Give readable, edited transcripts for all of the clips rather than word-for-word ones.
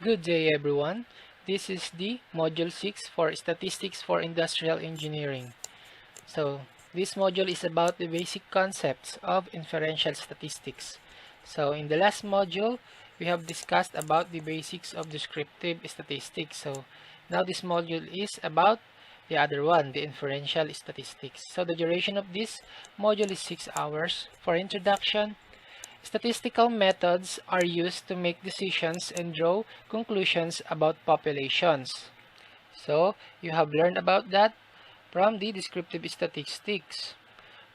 Good day everyone. This is the Module 6 for Statistics for Industrial Engineering. So this module is about the basic concepts of inferential statistics. So in the last module, we have discussed about the basics of descriptive statistics. So now this module is about the other one, the inferential statistics. So the duration of this module is 6 hours. For introduction, statistical methods are used to make decisions and draw conclusions about populations. So, you have learned about that from the descriptive statistics,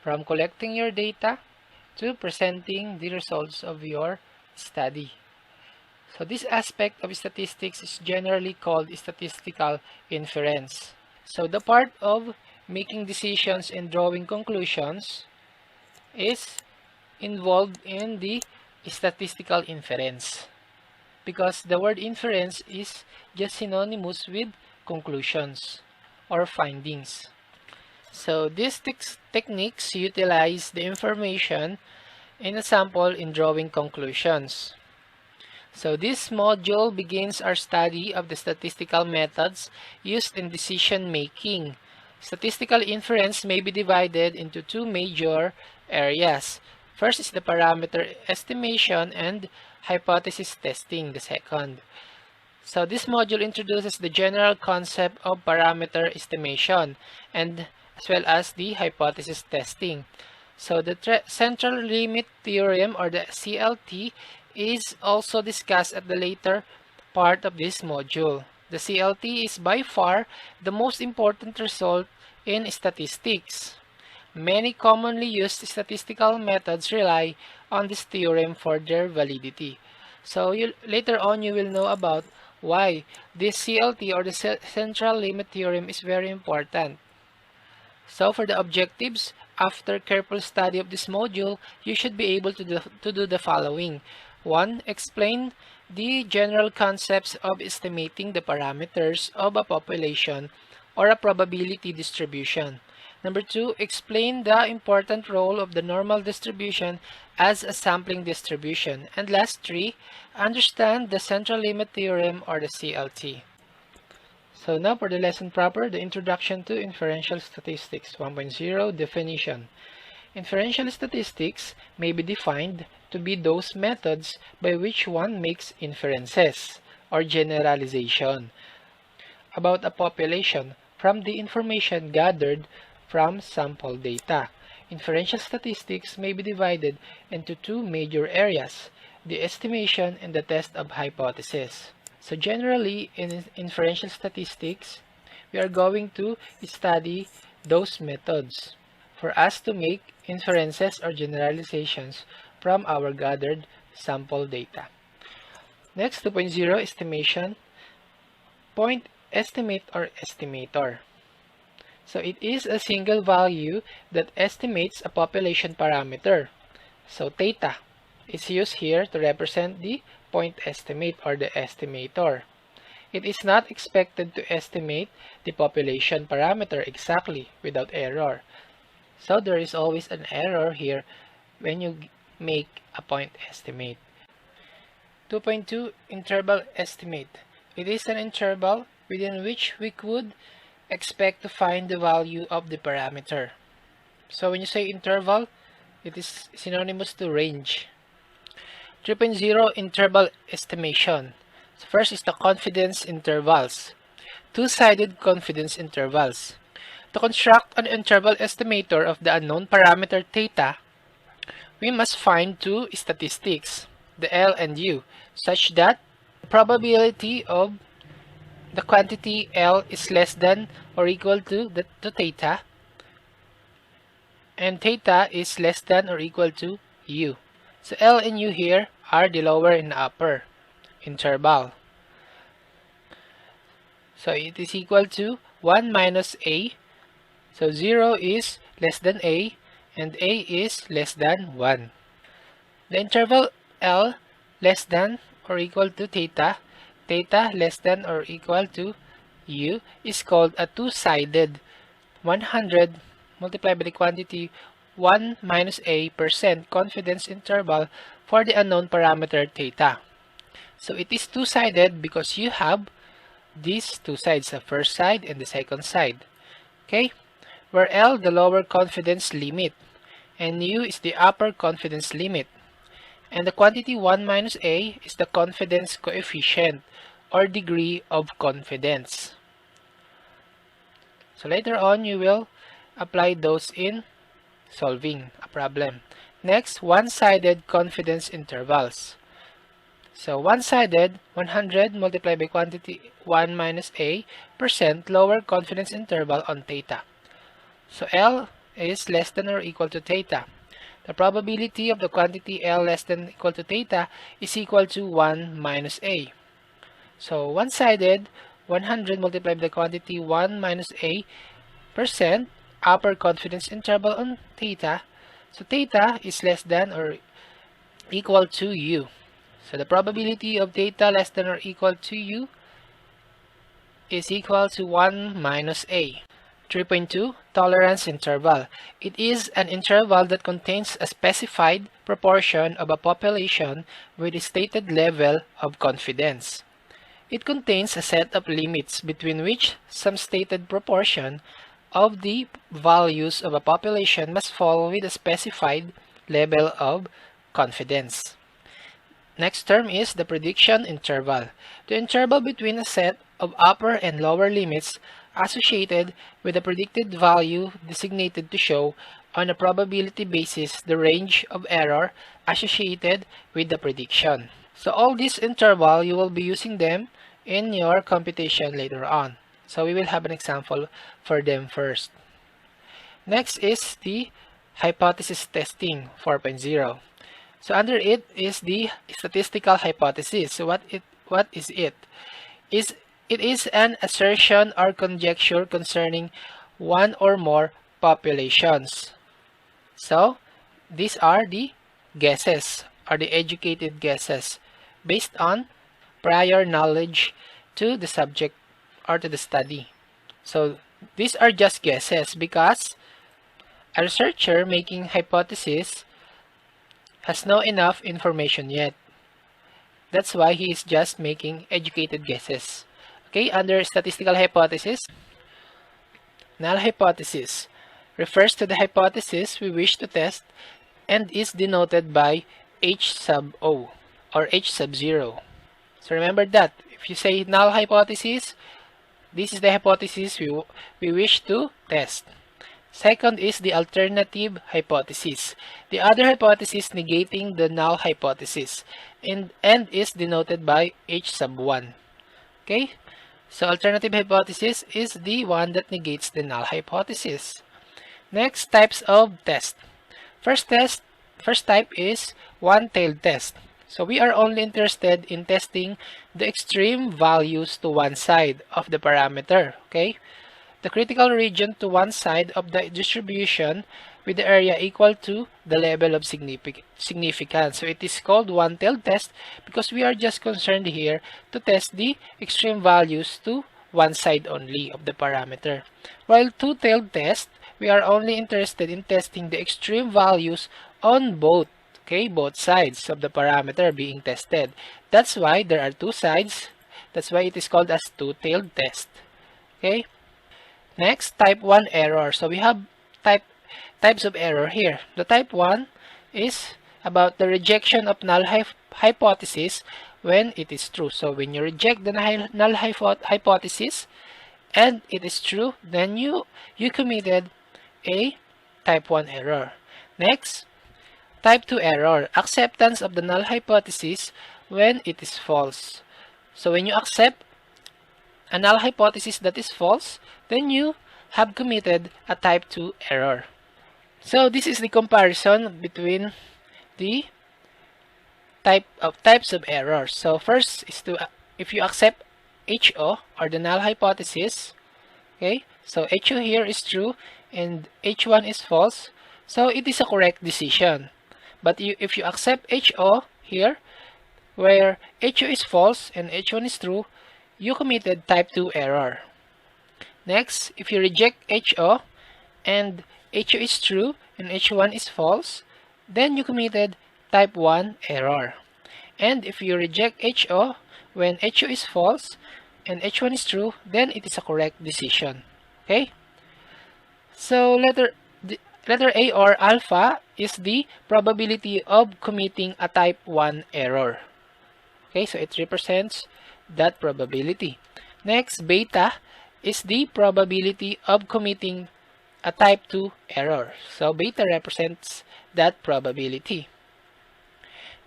from collecting your data to presenting the results of your study. So, this aspect of statistics is generally called statistical inference. So, the part of making decisions and drawing conclusions is involved in the statistical inference, because the word inference is just synonymous with conclusions or findings. So these techniques utilize the information in a sample in drawing conclusions. So this module begins our study of the statistical methods used in decision making. Statistical inference may be divided into two major areas. First is the parameter estimation and hypothesis testing, the second. So this module introduces the general concept of parameter estimation and as well as the hypothesis testing. So the central limit theorem, or the CLT, is also discussed at the later part of this module. The CLT is by far the most important result in statistics. Many commonly used statistical methods rely on this theorem for their validity. So later on you will know about why this CLT, or the central limit theorem, is very important. So for the objectives, after careful study of this module, you should be able to do the following. 1. Explain the general concepts of estimating the parameters of a population or a probability distribution. Number 2, explain the important role of the normal distribution as a sampling distribution. And last 3, understand the central limit theorem, or the CLT. So now for the lesson proper, the introduction to inferential statistics 1.0 definition. Inferential statistics may be defined to be those methods by which one makes inferences or generalization about a population from the information gathered from sample data. Inferential statistics may be divided into two major areas, the estimation and the test of hypothesis. So generally, in inferential statistics, we are going to study those methods for us to make inferences or generalizations from our gathered sample data. Next, 2.0 estimation. Point estimate or estimator. So it is a single value that estimates a population parameter. So theta is used here to represent the point estimate or the estimator. It is not expected to estimate the population parameter exactly without error. So there is always an error here when you make a point estimate. 2.2 interval estimate. It is an interval within which we could expect to find the value of the parameter. So when you say interval, it is synonymous to range. 3.0 interval estimation. So first is the confidence intervals. Two-sided confidence intervals. To construct an interval estimator of the unknown parameter theta, we must find two statistics, the L and U, such that the probability of the quantity L is less than or equal to theta, and theta is less than or equal to U. So L and U here are the lower and upper interval. So it is equal to 1 minus A. So 0 is less than A and A is less than 1. The interval L less than or equal to theta, theta less than or equal to U, is called a two-sided 100 multiplied by the quantity 1 minus A % confidence interval for the unknown parameter theta. So it is two-sided because you have these two sides, the first side and the second side. Okay? Where L the lower confidence limit and U is the upper confidence limit. And the quantity 1 minus A is the confidence coefficient or degree of confidence. So later on, you will apply those in solving a problem. Next, one-sided confidence intervals. So one-sided, 100 multiplied by quantity 1 minus A percent lower confidence interval on theta. So L is less than or equal to theta. The probability of the quantity L less than or equal to theta is equal to 1 minus A. So one-sided, 100 multiplied by the quantity 1 minus A percent upper confidence interval on theta. So theta is less than or equal to U. So the probability of theta less than or equal to U is equal to 1 minus A. 3.2 Tolerance interval. It is an interval that contains a specified proportion of a population with a stated level of confidence. It contains a set of limits between which some stated proportion of the values of a population must fall with a specified level of confidence. Next term is the prediction interval. The interval between a set of upper and lower limits associated with a predicted value designated to show on a probability basis the range of error associated with the prediction. So all these interval, you will be using them in your computation later on. So we will have an example for them first. Next is the hypothesis testing 4.0. So under it is the statistical hypothesis. So what is it? It is an assertion or conjecture concerning one or more populations. So these are the guesses or the educated guesses based on prior knowledge to the subject or to the study. So these are just guesses because a researcher making hypothesis has no enough information yet. That's why he is just making educated guesses. Okay, under statistical hypothesis, null hypothesis refers to the hypothesis we wish to test and is denoted by H sub O or H sub 0. So remember that. If you say null hypothesis, this is the hypothesis we wish to test. Second is the alternative hypothesis, the other hypothesis negating the null hypothesis, and is denoted by H sub 1. Okay? So alternative hypothesis is the one that negates the null hypothesis. Next, types of test. First type is one-tailed test. So we are only interested in testing the extreme values to one side of the parameter, okay? The critical region to one side of the distribution with the area equal to the level of significance. So it is called one-tailed test because we are just concerned here to test the extreme values to one side only of the parameter. While two-tailed test, we are only interested in testing the extreme values on both sides of the parameter being tested. That's why there are two sides. That's why it is called as two-tailed test. Okay. Next, type 1 error. So we have types of error here. The type 1 is about the rejection of null hypothesis when it is true. So when you reject the null hypothesis and it is true, then you committed a type 1 error. Next, type 2 error, acceptance of the null hypothesis when it is false. So when you accept a null hypothesis that is false, then you have committed a type 2 error. So this is the comparison between the types of errors. So first is if you accept HO or the null hypothesis, okay? So HO here is true and H1 is false. So it is a correct decision. But if you accept HO here, where HO is false and H1 is true, you committed type 2 error. Next, if you reject HO and HO is true and H1 is false, then you committed type 1 error. And if you reject HO, when HO is false and H1 is true, then it is a correct decision. Okay? So letter A or alpha is the probability of committing a type 1 error. Okay, so it represents that probability. Next, beta is the probability of committing a type 2 error. So beta represents that probability.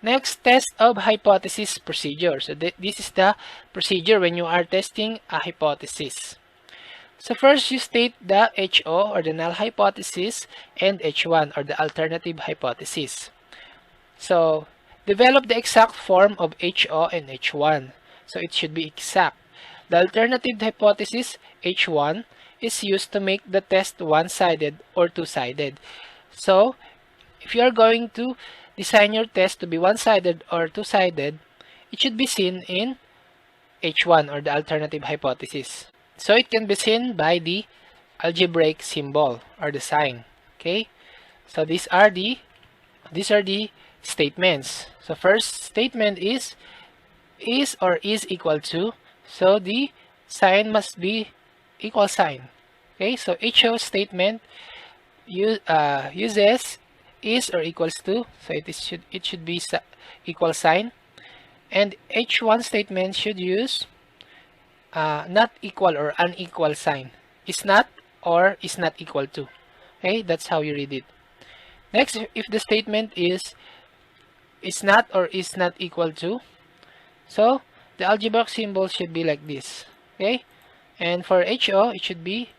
Next, test of hypothesis procedure. So this is the procedure when you are testing a hypothesis. So first, you state the HO or the null hypothesis and H1 or the alternative hypothesis. So develop the exact form of HO and H1. So it should be exact. The alternative hypothesis, H1, is used to make the test one-sided or two-sided. So if you are going to design your test to be one-sided or two-sided, it should be seen in H1 or the alternative hypothesis. So it can be seen by the algebraic symbol or the sign. Okay? So these are the statements. So first statement is or is equal to. So the sign must be equal sign. Okay? So HO statement uses is or equals to. So it should be equal sign. And H1 statement should use not equal or unequal sign. Is not or is not equal to. Okay, that's how you read it. Next, if the statement is not or is not equal to, so the algebraic symbol should be like this. Okay, and for HO it should be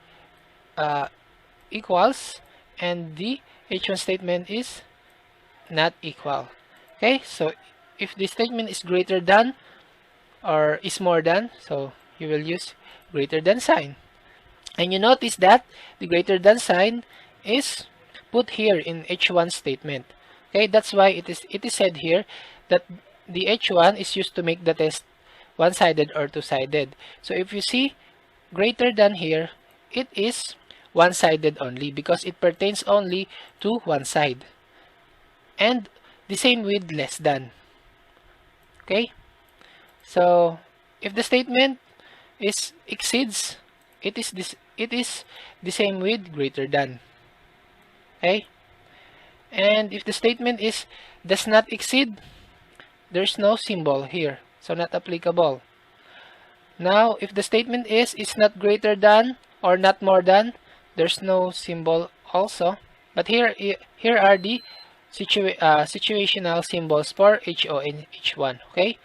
equals, and the H1 statement is not equal. Okay, so if the statement is greater than or is more than, so you will use greater than sign. And you notice that the greater than sign is put here in H1 statement. Okay, that's why it is said here that the H1 is used to make the test one-sided or two-sided. So if you see greater than here, it is one-sided only because it pertains only to one side. And the same with less than. Okay, so if the statement exceeds, it is the same with greater than. Okay, and if the statement does not exceed, there's no symbol here, so not applicable. Now if the statement is not greater than or not more than, there's no symbol also. But here are the situational symbols for HO and H1. Okay,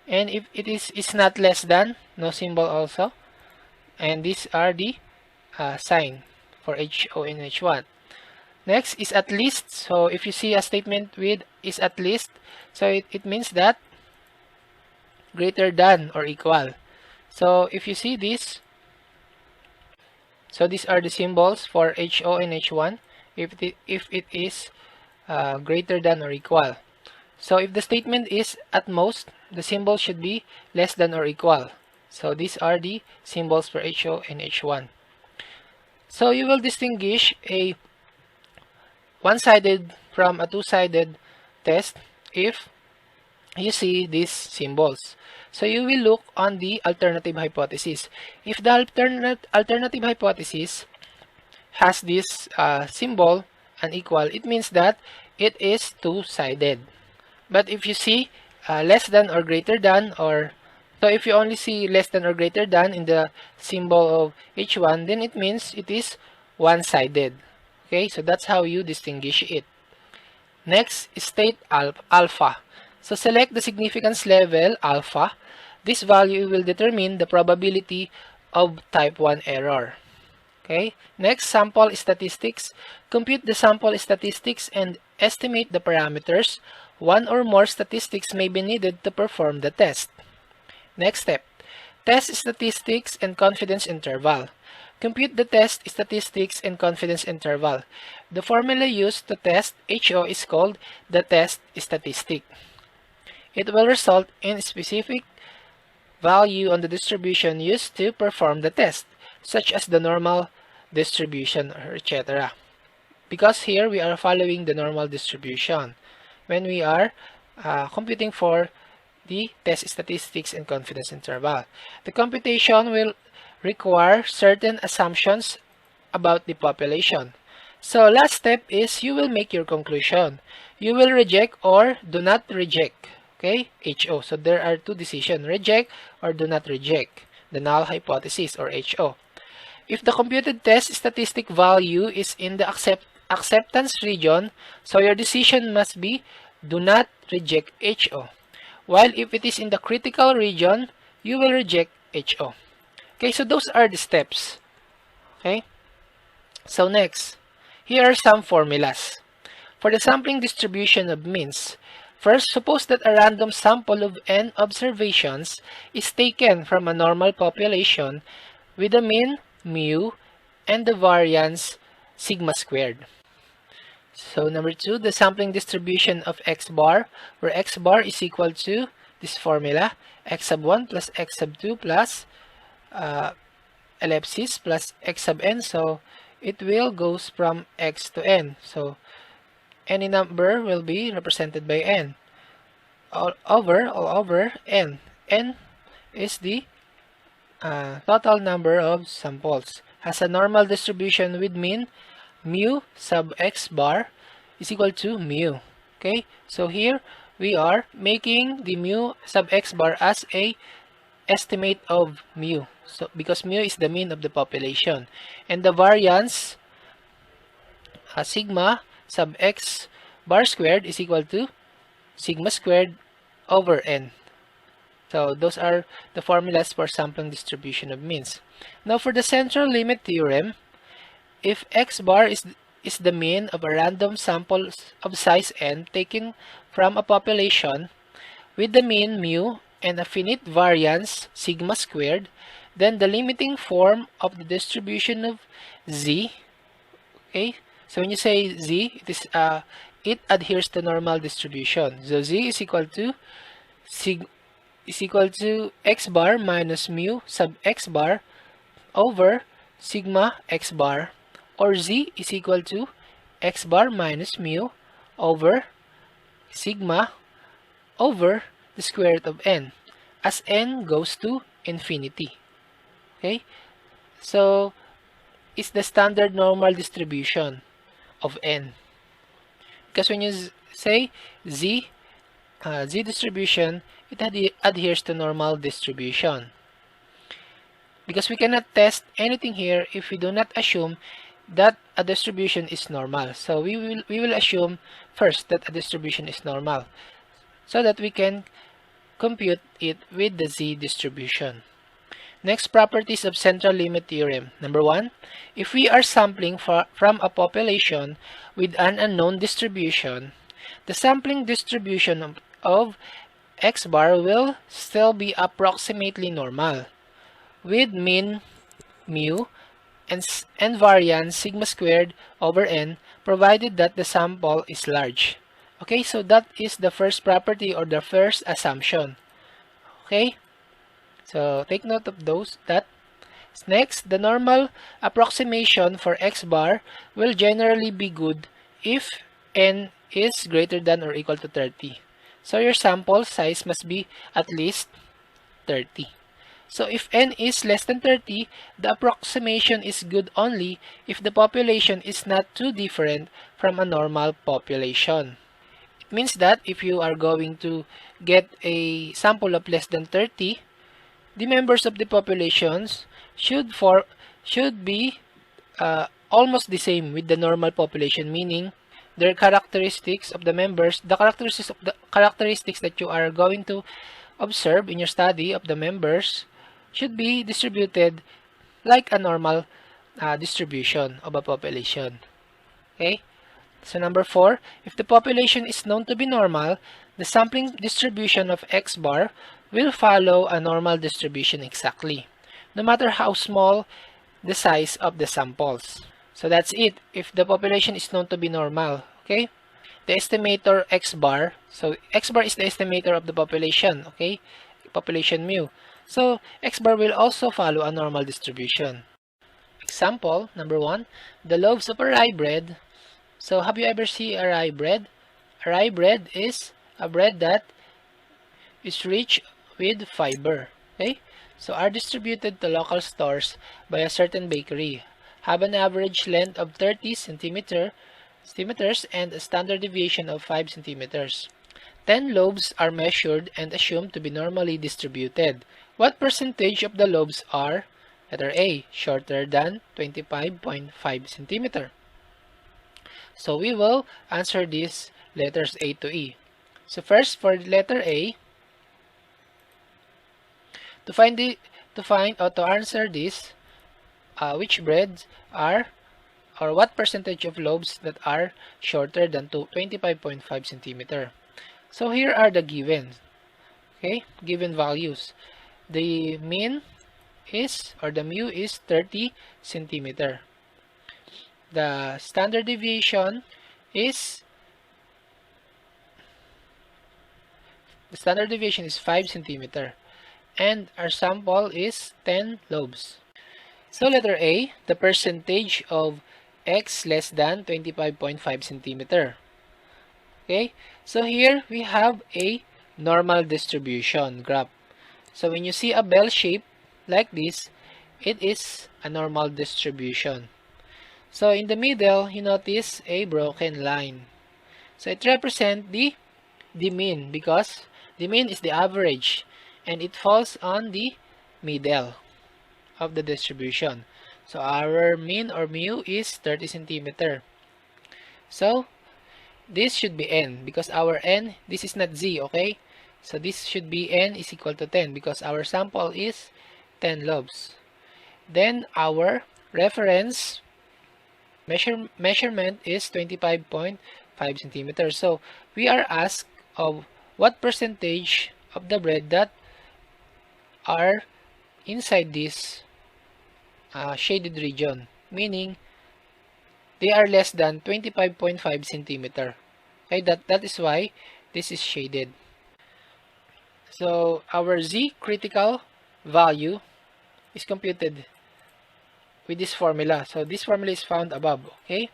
and if it is not less than, no symbol also. And these are the sign for HO and H1. Next is at least. So if you see a statement with is at least, so it means that greater than or equal. So if you see this, so these are the symbols for HO and H1 if it is greater than or equal. So if the statement is at most, the symbol should be less than or equal. So these are the symbols for HO and H1. So you will distinguish a one-sided from a two-sided test if you see these symbols. So you will look on the alternative hypothesis. If the alternative hypothesis has this symbol unequal, it means that it is two-sided. But if you see less than or greater than, or so if you only see less than or greater than in the symbol of H1, then it means it is one-sided. Okay, so that's how you distinguish it. Next, state alpha. So select the significance level alpha. This value will determine the probability of type 1 error. Okay, next, sample statistics. Compute the sample statistics and estimate the parameters. One or more statistics may be needed to perform the test. Next step, test statistics and confidence interval. Compute the test statistics and confidence interval. The formula used to test HO is called the test statistic. It will result in a specific value on the distribution used to perform the test, such as the normal distribution, etc. Because here we are following the normal distribution when we are computing for the test statistics and confidence interval. The computation will require certain assumptions about the population. So last step is you will make your conclusion. You will reject or do not reject. Okay, HO. So there are two decisions, reject or do not reject the null hypothesis, or HO. If the computed test statistic value is in the acceptance region, so your decision must be do not reject HO. While if it is in the critical region, you will reject HO. Okay, so those are the steps. Okay, so next, here are some formulas. For the sampling distribution of means, first, suppose that a random sample of n observations is taken from a normal population with a mean mu and the variance sigma squared. So number 2, the sampling distribution of x bar, where x bar is equal to this formula, x sub 1 plus x sub 2 plus ellipsis plus x sub n. So it will goes from x to n. So any number will be represented by n. All over n. N is the total number of samples. Has a normal distribution with mean mu sub x bar is equal to mu. Okay, so here we are making the mu sub x bar as a estimate of mu. So because mu is the mean of the population, and the variance sigma sub x bar squared is equal to sigma squared over n. So those are the formulas for sampling distribution of means. Now for the central limit theorem, if x bar is the mean of a random sample of size n taken from a population with the mean mu and a finite variance sigma squared, then the limiting form of the distribution of z, okay, so when you say z, it adheres to normal distribution. So z is equal to x bar minus mu sub x bar over sigma x bar, or z is equal to x bar minus mu over sigma over the square root of n as n goes to infinity. Okay, so it's the standard normal distribution of n, because when you say z distribution, it adheres to normal distribution, because we cannot test anything here if we do not assume that a distribution is normal. So we will assume first that a distribution is normal so that we can compute it with the z distribution. Next, properties of central limit theorem. Number 1, if we are sampling from a population with an unknown distribution, the sampling distribution of x bar will still be approximately normal with mean mu and variance sigma squared over n, provided that the sample is large. Okay, so that is the first property or the first assumption. Okay, so take note of that. Next, the normal approximation for x bar will generally be good if n is greater than or equal to 30. So your sample size must be at least 30. So if n is less than 30, the approximation is good only if the population is not too different from a normal population. It means that if you are going to get a sample of less than 30, the members of the populations should be almost the same with the normal population, meaning their characteristics of the members, the characteristics that you are going to observe in your study of the members should be distributed like a normal distribution of a population. Okay? So number 4, if the population is known to be normal, the sampling distribution of x bar will follow a normal distribution exactly, no matter how small the size of the samples. So that's it. If the population is known to be normal, okay? The estimator x bar, so x bar is the estimator of the population, okay? Population mu. So x bar will also follow a normal distribution. Example, number 1, the loaves of a rye bread. So have you ever seen a rye bread? A rye bread is a bread that is rich with fiber. Okay? So are distributed to local stores by a certain bakery, have an average length of 30 centimeters and a standard deviation of 5 centimeters. 10 lobes are measured and assumed to be normally distributed. What percentage of the lobes are, letter A, shorter than 25.5 centimeter? So we will answer these letters A to E. So first, for letter A, to find the to answer this, which breads are, or what percentage of lobes that are shorter than 25.5 centimeter? So here are the given, okay, given values. The mean is, or the mu is 30 centimeter. The standard deviation is 5 centimeter, and our sample is 10 lobes. So letter A, the percentage of x less than 25.5 centimeter. Okay, so here we have a normal distribution graph. So when you see a bell shape like this, it is a normal distribution. So in the middle, you notice a broken line. So it represents the mean, because the mean is the average and it falls on the middle of the distribution. So our mean, or mu, is 30 centimeter. So this should be n, because our n, this is not z, okay? So this should be n is equal to 10, because our sample is 10 lobes. Then our reference measurement is 25.5 centimeters. So we are asked of what percentage of the bread that are inside this shaded region, meaning they are less than 25.5 centimeter. Okay, that is why this is shaded. So our z critical value is computed with this formula. So this formula is found above. Okay,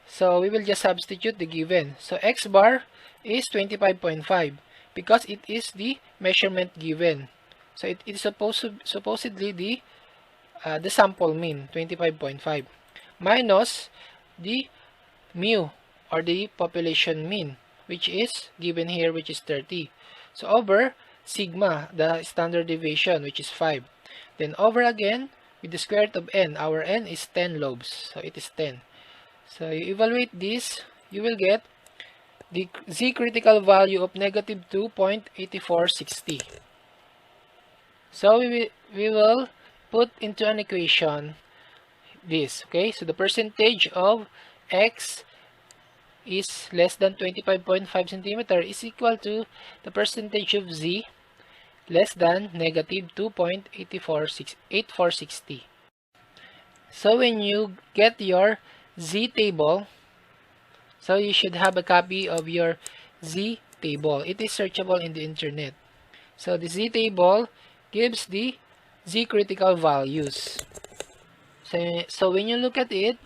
so we will just substitute the given. So x bar is 25.5 because it is the measurement given. So it is supposedly the sample mean, 25.5, minus the mu, or the population mean, which is given here, which is 30. So over sigma, the standard deviation, which is 5. Then over again with the square root of n. Our n is 10 lobes, so it is 10. So you evaluate this, you will get the z critical value of negative 2.8460. So we will put into an equation this, okay? So the percentage of x is less than 25.5 centimeter is equal to the percentage of z less than negative 2.8460. So when you get your z table, so you should have a copy of your z table. It is searchable in the internet. So the z table gives the z critical values. So when you look at it,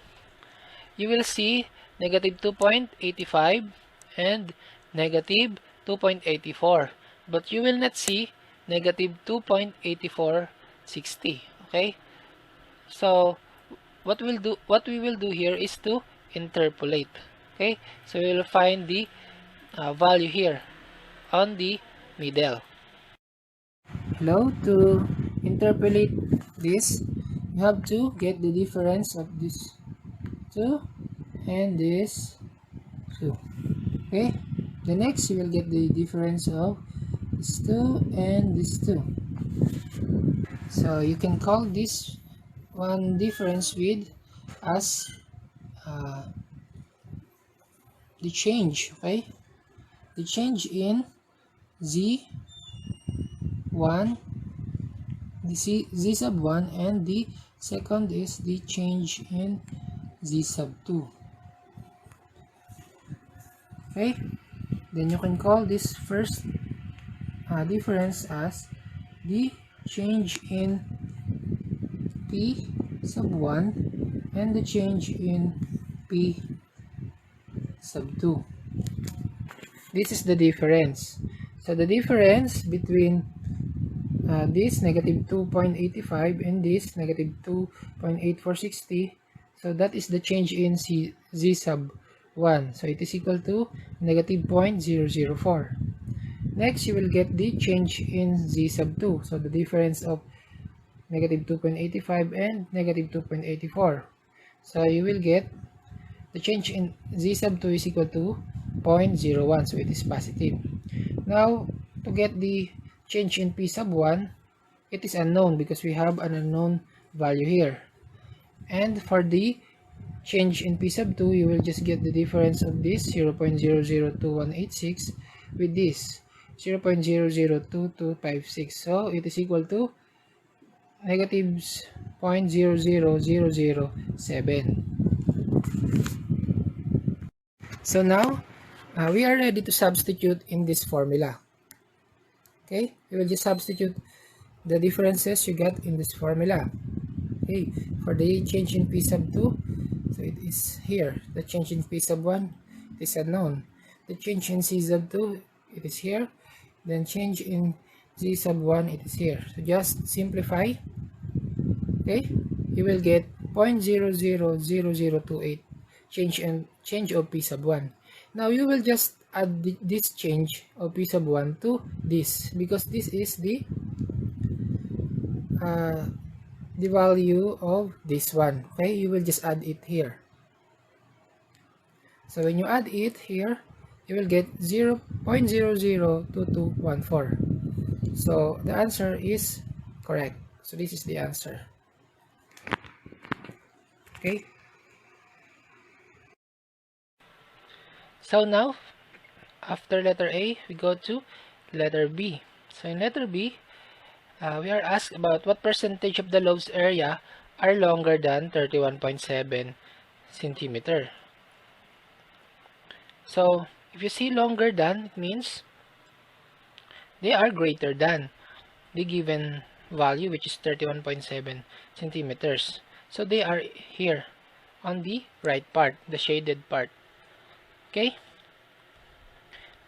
you will see negative 2.85 and negative 2.84. But you will not see negative 2.8460. Okay? So what we will do here is to interpolate. Okay? So we will find the value here on the middle. Hello, to interpolate this, you have to get the difference of this 2 and this 2. Okay, the next you will get the difference of this 2 and this 2. So you can call this one difference with as the change, okay? The change in z1, the z sub 1, and the second is the change in z sub 2. Okay, then you can call this first difference as the change in p sub 1 and the change in p sub 2. This is the difference. So the difference between this negative 2.85 and this negative 2.8460, so that is the change in z sub 1. So it is equal to negative 0.004. Next, you will get the change in z sub 2. So the difference of negative 2.85 and negative 2.84. So you will get the change in z sub 2 is equal to 0.01. So it is positive. Now, to get the change in p sub 1, it is unknown because we have an unknown value here. And for the change in p sub 2, you will just get the difference of this 0.002186 with this 0.002256. So it is equal to negatives 0.00007. So now we are ready to substitute in this formula. Okay, we will just substitute the differences you get in this formula. Okay, for the change in p sub 2, so it is here. The change in p sub 1 is unknown. The change in c sub 2, it is here. Then change in z sub 1, it is here. So just simplify. Okay, you will get 0.000028 change of p sub 1. Now you will just add this change of p sub 1 to this, because this is the value of this one. Okay, you will just add it here. So when you add it here, you will get 0.002214. So the answer is correct. So this is the answer. Okay. So now, after letter A, we go to letter B. So in letter B, we are asked about what percentage of the lobe's area are longer than 31.7 centimeter. So if you see longer than, it means they are greater than the given value, which is 31.7 centimeters. So they are here on the right part, the shaded part. Okay.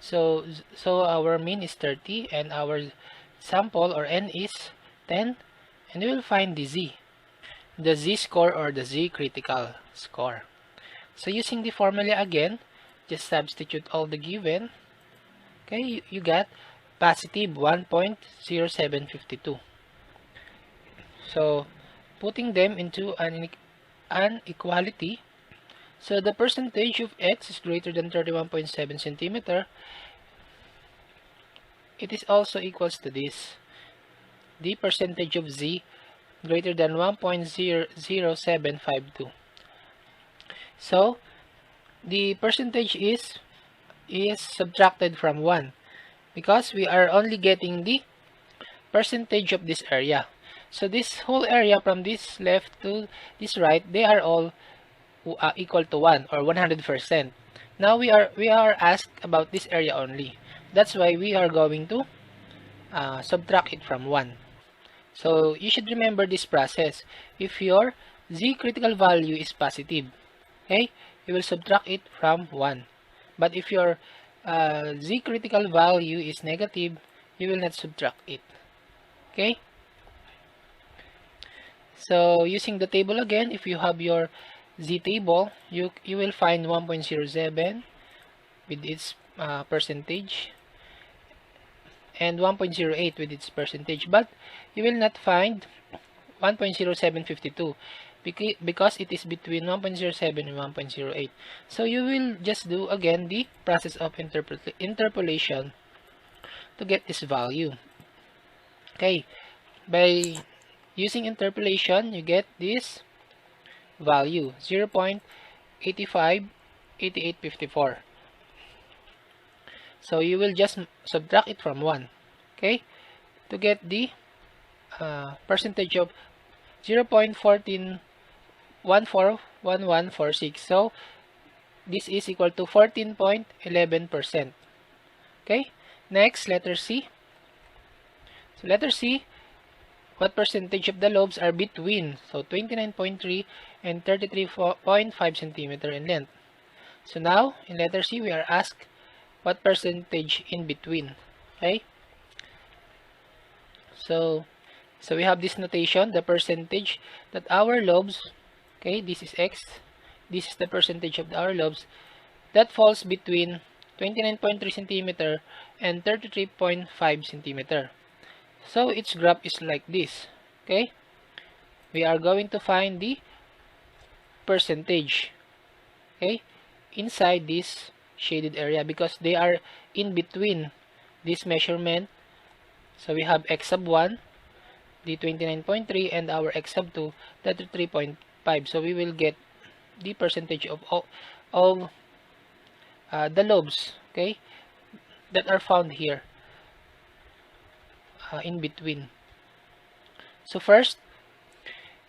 So our mean is 30 and our sample or n is 10, and we will find the z score or the z critical score. So using the formula again, just substitute all the given. Okay, you got positive 1.0752. So putting them into an equality, so the percentage of x is greater than 31.7 centimeter. It is also equals to this, the percentage of z greater than 1.00752. So the percentage is subtracted from 1 because we are only getting the percentage of this area. So this whole area from this left to this right, they are all equal to 1 or 100%. Now we are asked about this area only. That's why we are going to subtract it from 1. So you should remember this process. If your z critical value is positive, okay, you will subtract it from 1. But if your z critical value is negative, you will not subtract it. Okay? So using the table again, if you have your z table, you will find 1.07 with its percentage and 1.08 with its percentage, but you will not find 1.0752 because it is between 1.07 and 1.08. So you will just do again the process of interpolation to get this value. Okay, by using interpolation, you get this value 0.858854. So you will just subtract it from 1, okay, to get the percentage of 0.141146. So this is equal to 14.11%. Okay, next, letter C. So letter C, what percentage of the lobes are between, so 29.3 and 33.5 centimeter in length. So now in letter C, we are asked what percentage in between. Okay, so we have this notation, the percentage that our lobes, okay, this is x, this is the percentage of our lobes that falls between 29.3 centimeter and 33.5 centimeter. So its graph is like this. Okay, we are going to find the percentage, okay, inside this shaded area because they are in between this measurement. So we have x sub 1, the 29.3, and our x sub 2, the 3.5. So we will get the percentage of the lobes, okay, that are found here in between. So first,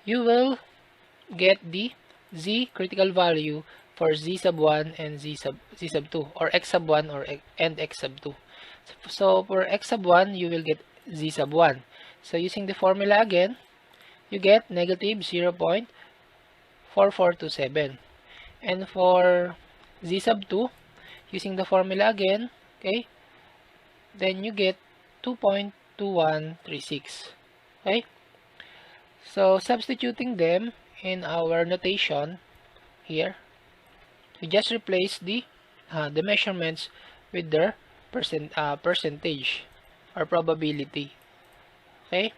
you will get the z critical value for z sub 1 and z sub 2, or x sub 1 and x sub 2. So for x sub 1, you will get z sub 1. So using the formula again, you get negative 0.4427. And for z sub 2, using the formula again, okay, then you get 2.2136. Okay, so substituting them in our notation here, we just replace the measurements with their percentage or probability. Okay,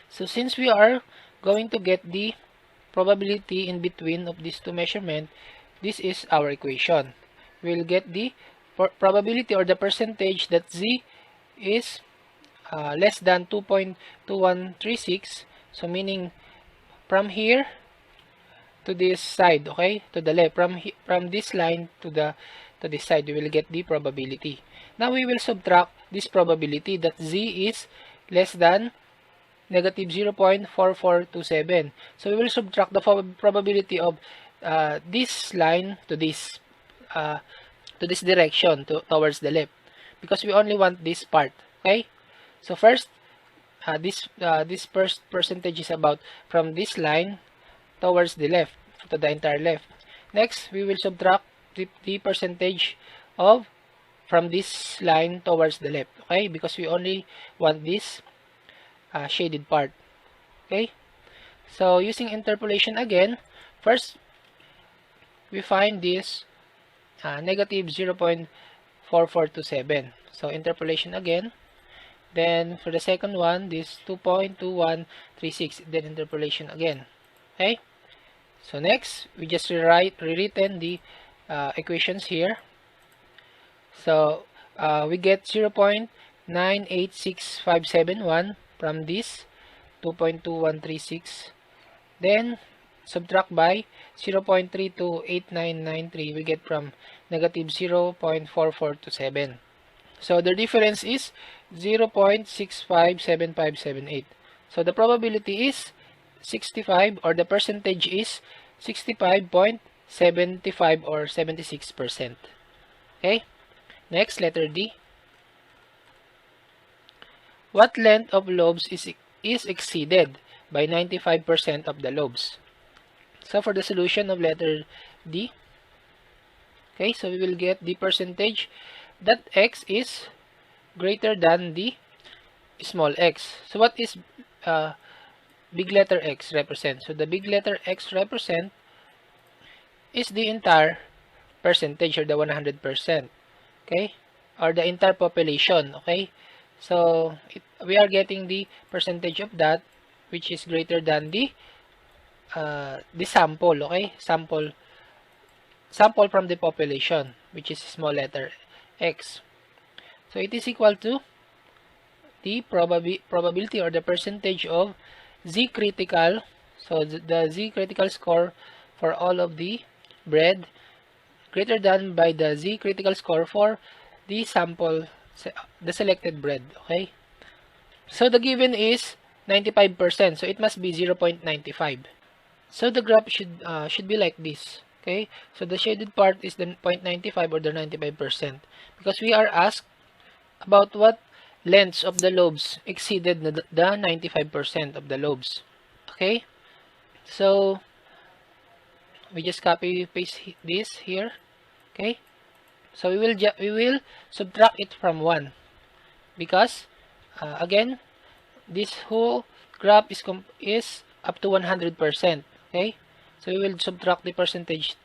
so since we are going to get the probability in between of these two measurements, this is our equation. We'll get the probability or the percentage that z is less than 2.2136. So meaning from here to this side, okay, to the left, from this line to this side, we will get the probability. Now we will subtract this probability that z is less than negative 0.4427. So we will subtract the probability of this line to this direction, towards the left, because we only want this part. Okay, so first, this first percentage is about from this line towards the left, to the entire left. Next, we will subtract the percentage of from this line towards the left, okay, because we only want this shaded part. Okay, so using interpolation again, first we find this negative 0.4427. So interpolation again. Then for the second one, this 2.2136, then interpolation again. Okay, so next we just rewritten the equations here. So we get 0.986571 from this 2.2136, then subtract by 0.328993, we get from negative 0.4427. So the difference is 0.657578. So the probability is 65, or the percentage is 65.75 or 76%. Okay, next, letter D. What length of lobes is exceeded by 95% of the lobes? So for the solution of letter D, okay, so we will get the percentage that x is greater than the small x. So what is big letter X represent? So the big letter X represent is the entire percentage, or the 100%, okay, or the entire population. Okay, so we are getting the percentage of that which is greater than the sample, okay, sample from the population, which is small letter x. So it is equal to the probability or the percentage of z critical. So the z critical score for all of the bread greater than by the z critical score for the sample, the selected bread. Okay, so the given is 95%, so it must be 0.95. So the graph should be like this. Okay, so the shaded part is the 0.95 or the 95%, because we are asked about what lengths of the lobes exceeded the 95% of the lobes. Okay, so we just copy paste this here. Okay, so we will subtract it from 1. because again, this whole graph is up to 100%. Okay, so we will subtract the percentage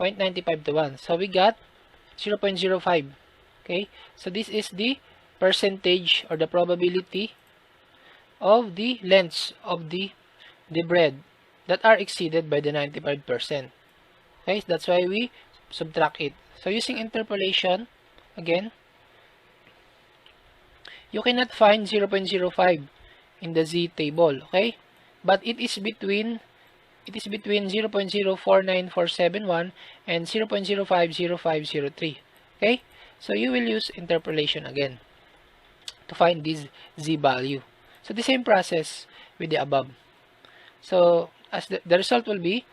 0.95 to 1. So we got 0.05. Okay, so this is the percentage or the probability of the lengths of the bread that are exceeded by the 95%. Okay, that's why we subtract it. So using interpolation, again, you cannot find 0.05 in the Z table, okay? But it is between 0.049471 and 0.050503. Okay? So you will use interpolation again to find this Z value. So the same process with the above. So as the result will be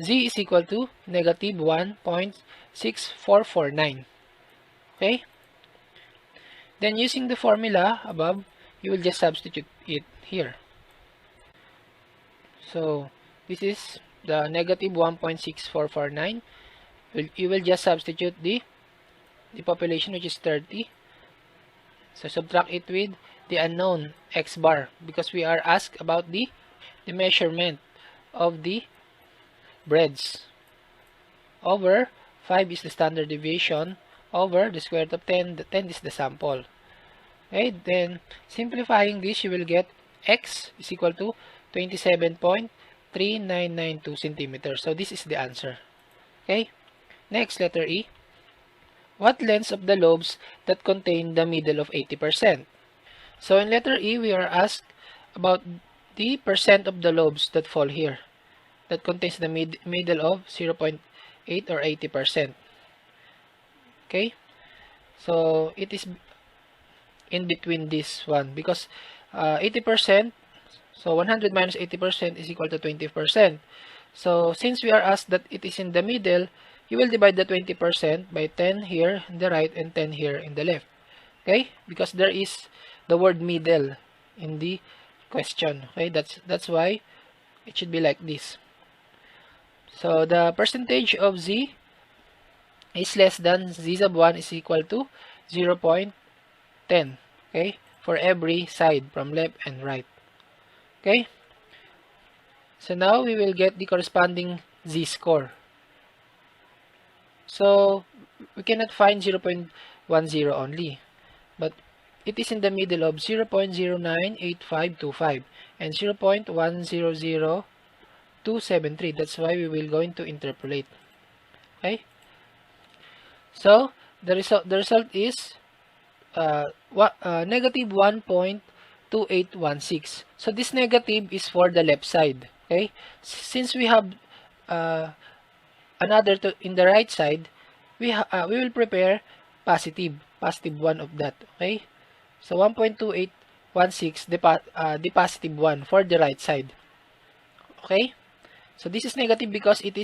Z is equal to negative 1.6449. Okay? Then using the formula above, you will just substitute it here. So this is the negative 1.6449. You will just substitute the population, which is 30. So subtract it with the unknown x bar, because we are asked about the measurement of the breads. Over 5 is the standard deviation, over the square root of 10. The 10 is the sample. Okay, then simplifying this, you will get x is equal to 27.3992 centimeters. So this is the answer. Okay, next, letter E. What lengths of the lobes that contain the middle of 80%? So in letter E, we are asked about the percent of the lobes that fall here, that contains the middle of 0.8 or 80%. Okay, so it is in between this one, because 80%, so 100 minus 80% is equal to 20%. So since we are asked that it is in the middle, you will divide the 20% by 10 here in the right and 10 here in the left. Okay, because there is the word middle in the question. Okay, that's why it should be like this. So the percentage of Z is less than Z sub 1 is equal to 0.10. Okay, for every side from left and right. Okay, so now we will get the corresponding Z score. So we cannot find 0.10 only, but it is in the middle of 0.098525 and 0.100273. That's why we will going to interpolate. Okay, so the result is negative 1.2816. So this negative is for the left side. Okay, since we have another in the right side, we will prepare positive 1 of that. Okay, so 1.2816, the positive 1 for the right side. Okay, so this is negative because it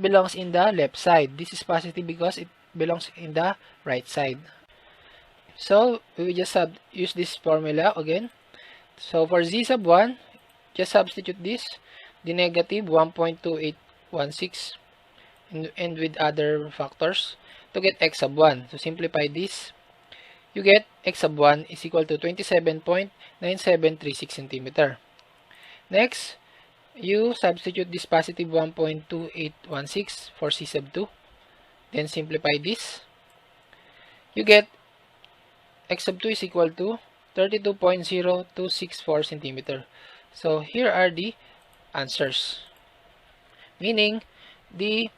belongs in the left side. This is positive because it belongs in the right side. So we will just use this formula again. So for Z sub 1, just substitute this, the negative 1.2816, and with other factors to get x sub 1. So simplify this, you get x sub 1 is equal to 27.9736 centimeter. Next, you substitute this positive 1.2816 for C sub 2. Then simplify this, you get x sub 2 is equal to 32.0264 centimeter. So here are the answers, meaning the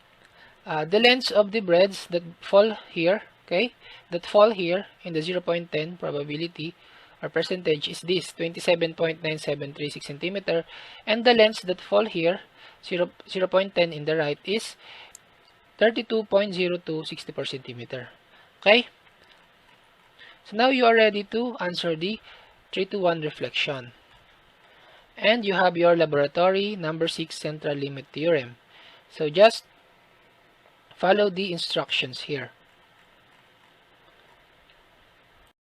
lengths of the breads that fall here, okay, that fall here in the 0.10 probability or percentage is this 27.9736 centimeter, and the lengths that fall here 0.10 in the right is 32.0264 centimeter. Okay, so now you are ready to answer the 3-to-1 reflection, and you have your laboratory number 6 central limit theorem. So just follow the instructions here.